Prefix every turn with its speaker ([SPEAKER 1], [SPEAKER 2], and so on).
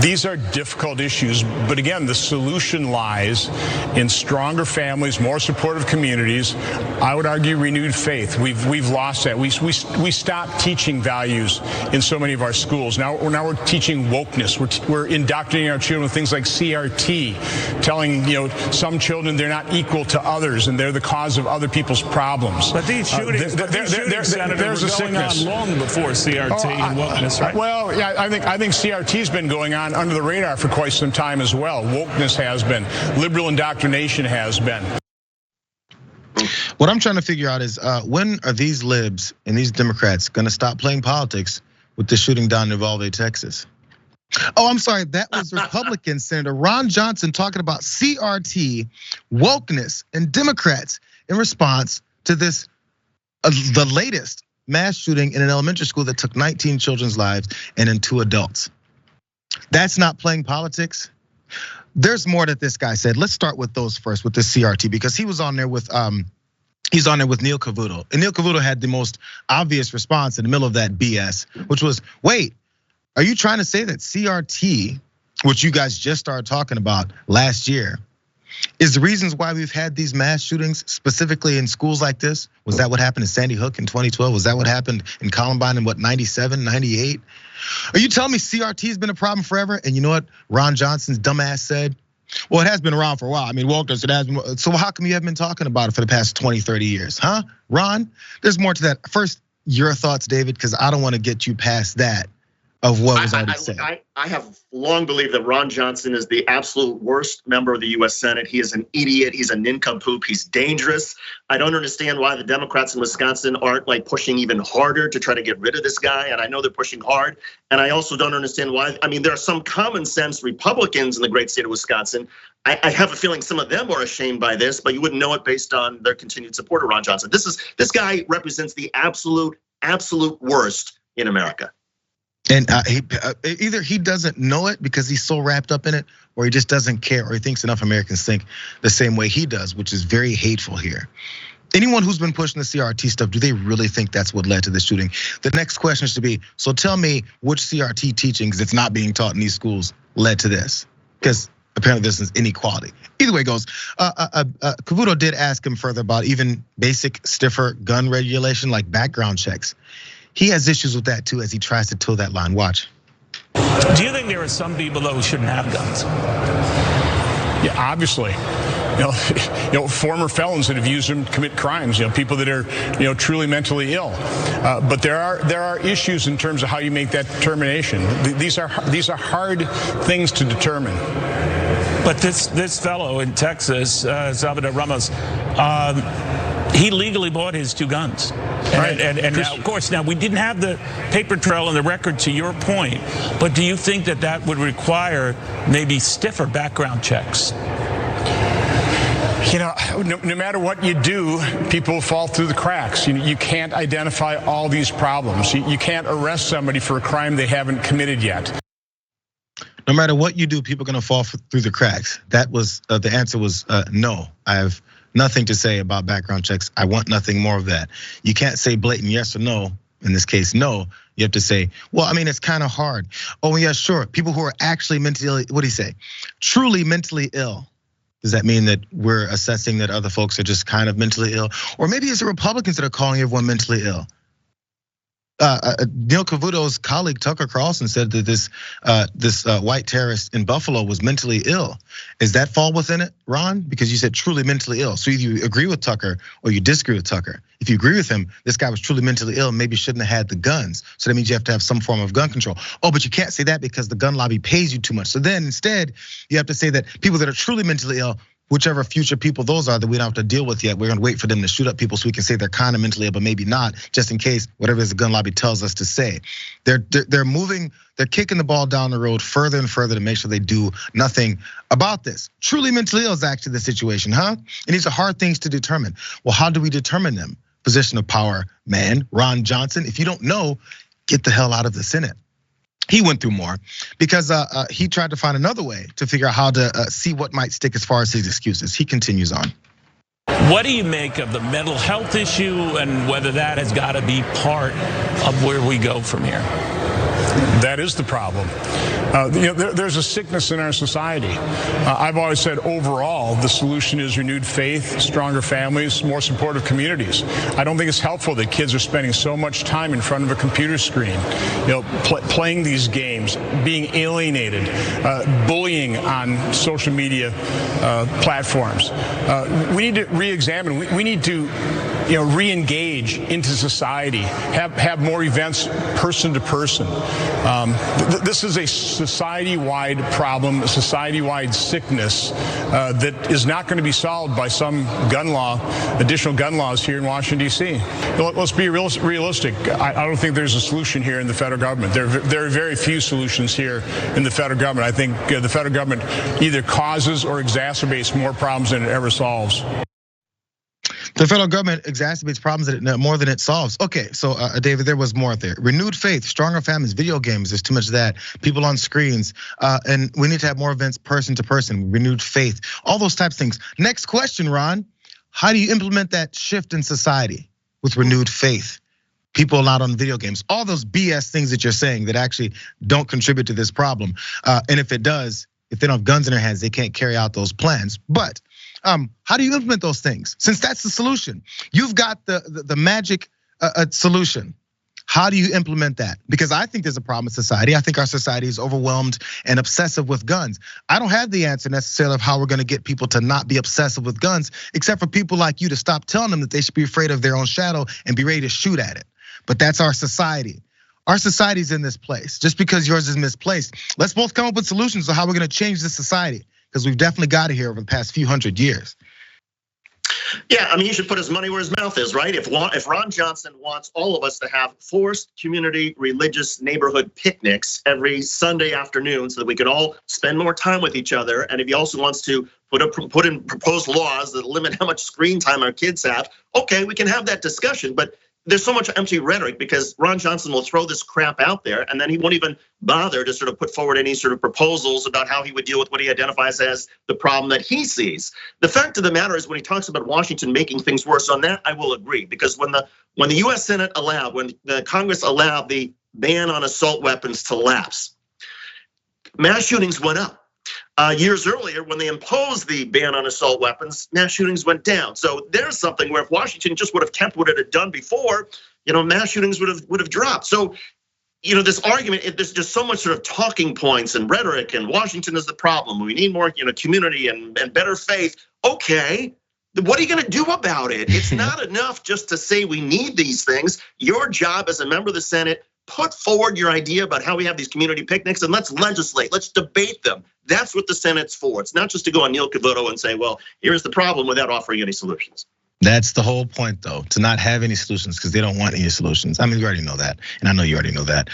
[SPEAKER 1] These are difficult issues, but again, the solution lies in stronger families, more supportive communities. I would argue renewed faith. We've lost that. We stopped teaching values in so many of our schools. Now we're teaching wokeness. We're indoctrinating our children with things like CRT, telling some children they're not equal to others and they're the cause of other people's problems.
[SPEAKER 2] But these shootings, Senator,
[SPEAKER 1] there's
[SPEAKER 2] were
[SPEAKER 1] a
[SPEAKER 2] going on long before CRT and wokeness, right?
[SPEAKER 1] Well, yeah, I think CRT's been going on under the radar for quite some time as well. Wokeness has been. Liberal indoctrination has been.
[SPEAKER 3] What I'm trying to figure out is when are these libs and these Democrats going to stop playing politics with the shooting down in Uvalde, Texas? Oh, I'm sorry. That was Republican Senator Ron Johnson talking about CRT, wokeness, and Democrats in response to this, the latest mass shooting in an elementary school that took 19 children's lives and then 2 adults. That's not playing politics. There's more that this guy said. Let's start with those first, with the CRT, because he was on there with he's on there with Neil Cavuto. And Neil Cavuto had the most obvious response in the middle of that BS, which was, wait, are you trying to say that CRT, which you guys just started talking about last year, is the reasons why we've had these mass shootings specifically in schools like this? Was that what happened in Sandy Hook in 2012? Was that what happened in Columbine in 97, 98? Are you telling me CRT has been a problem forever? And you know what Ron Johnson's dumbass said? Well, it has been around for a while. I mean, wokeness, it has been. So how come you haven't been talking about it for the past 20, 30 years, huh? Ron, there's more to that. First, your thoughts, David, because I don't want to get you past that of what was already said.
[SPEAKER 4] I have long believed that Ron Johnson is the absolute worst member of the US Senate. He is an idiot, he's a nincompoop, he's dangerous. I don't understand why the Democrats in Wisconsin aren't pushing even harder to try to get rid of this guy, and I know they're pushing hard. And I also don't understand why, there are some common sense Republicans in the great state of Wisconsin. I have a feeling some of them are ashamed by this, but you wouldn't know it based on their continued support of Ron Johnson. This guy represents the absolute worst in America.
[SPEAKER 3] And either he doesn't know it because he's so wrapped up in it, or he just doesn't care, or he thinks enough Americans think the same way he does, which is very hateful here. Anyone who's been pushing the CRT stuff, do they really think that's what led to the shooting? The next question should be, so tell me which CRT teachings that's not being taught in these schools led to this? Because apparently this is inequality. Either way it goes, Cavuto did ask him further about even basic stiffer gun regulation like background checks. He has issues with that too as he tries to toe that line. Watch.
[SPEAKER 2] Do you think there are some people though who shouldn't have guns?
[SPEAKER 1] Yeah, obviously. Former felons that have used them to commit crimes. People that are truly mentally ill. But there are issues in terms of how you make that determination. These are hard things to determine.
[SPEAKER 2] But this fellow in Texas, Salvador Ramos, he legally bought his 2 guns.
[SPEAKER 1] Right.
[SPEAKER 2] And now, of course, we didn't have the paper trail and the record to your point, but do you think that would require maybe stiffer background checks?
[SPEAKER 1] No matter what you do, people fall through the cracks. You can't identify all these problems. You can't arrest somebody for a crime they haven't committed yet.
[SPEAKER 3] No matter what you do, people are gonna fall through the cracks. That was, the answer was no. I have nothing to say about background checks. I want nothing more of that. You can't say blatant yes or no. In this case, no. You have to say, well, it's kind of hard. Oh yeah, sure. People who are actually mentally, what do you say? Truly mentally ill. Does that mean that we're assessing that other folks are just kind of mentally ill? Or maybe it's the Republicans that are calling everyone mentally ill. Neil Cavuto's colleague Tucker Carlson said that this white terrorist in Buffalo was mentally ill. Does that fall within it, Ron? Because you said truly mentally ill. So either you agree with Tucker or you disagree with Tucker. If you agree with him, this guy was truly mentally ill, maybe shouldn't have had the guns. So that means you have to have some form of gun control. Oh, but you can't say that because the gun lobby pays you too much. So then instead, you have to say that people that are truly mentally ill, whichever future people those are that we don't have to deal with yet, we're gonna wait for them to shoot up people so we can say they're kind of mentally ill, but maybe not, just in case whatever the gun lobby tells us to say. They're moving, they're kicking the ball down the road further and further to make sure they do nothing about this. Truly mentally ill is actually the situation, huh? And these are hard things to determine. Well, how do we determine them? Position of power, man, Ron Johnson. If you don't know, get the hell out of the Senate. He went through more because he tried to find another way to figure out how to see what might stick as far as his excuses. He continues on.
[SPEAKER 2] What do you make of the mental health issue and whether that has got to be part of where we go from here?
[SPEAKER 1] That is the problem. There's a sickness in our society. I've always said overall, the solution is renewed faith, stronger families, more supportive communities. I don't think it's helpful that kids are spending so much time in front of a computer screen, playing these games, being alienated, bullying on social media platforms. We need to re-examine. We need to re-engage into society, have more events person to person. This is a society-wide problem, a society-wide sickness that is not going to be solved by some additional gun laws here in Washington, D.C. Let's be realistic. I don't think there's a solution here in the federal government. There are very few solutions here in the federal government. I think the federal government either causes or exacerbates more problems than it ever solves.
[SPEAKER 3] The federal government exacerbates problems more than it solves. Okay, so David, there was more there. Renewed faith, stronger families, video games, there's too much of that. People on screens, and we need to have more events person to person, renewed faith, all those types of things. Next question, Ron. How do you implement that shift in society with renewed faith? People not on video games, all those BS things that you're saying that actually don't contribute to this problem. And if it does, if they don't have guns in their hands, they can't carry out those plans. But how do you implement those things? Since that's the solution, you've got the magic solution. How do you implement that? Because I think there's a problem in society. I think our society is overwhelmed and obsessive with guns. I don't have the answer necessarily of how we're gonna get people to not be obsessive with guns, except for people like you to stop telling them that they should be afraid of their own shadow and be ready to shoot at it. But that's our society. Our society's in this place. Just because yours is misplaced, let's both come up with solutions to how we're gonna change this society, because we've definitely got it here over the past few hundred years.
[SPEAKER 4] Yeah, I mean, he should put his money where his mouth is, right? If Ron Johnson wants all of us to have forced community religious neighborhood picnics every Sunday afternoon so that we can all spend more time with each other, and if he also wants to put in proposed laws that limit how much screen time our kids have, okay, we can have that discussion. But there's so much empty rhetoric because Ron Johnson will throw this crap out there and then he won't even bother to sort of put forward any sort of proposals about how he would deal with what he identifies as the problem that he sees. The fact of the matter is when he talks about Washington making things worse, on that I will agree, because when the US Senate when the Congress allowed the ban on assault weapons to lapse, mass shootings went up. Years earlier, when they imposed the ban on assault weapons, mass shootings went down. So there's something where if Washington just would have kept what it had done before, mass shootings would have dropped. So, this argument, there's just so much sort of talking points and rhetoric, and Washington is the problem. We need more, community and better faith. Okay, what are you going to do about it? It's not enough just to say we need these things. Your job as a member of the Senate, put forward your idea about how we have these community picnics and let's legislate, let's debate them. That's what the Senate's for. It's not just to go on Neil Cavuto and say, well, here's the problem without offering any solutions.
[SPEAKER 3] That's the whole point though, to not have any solutions because they don't want any solutions. I mean, we already know that, and I know you already know that.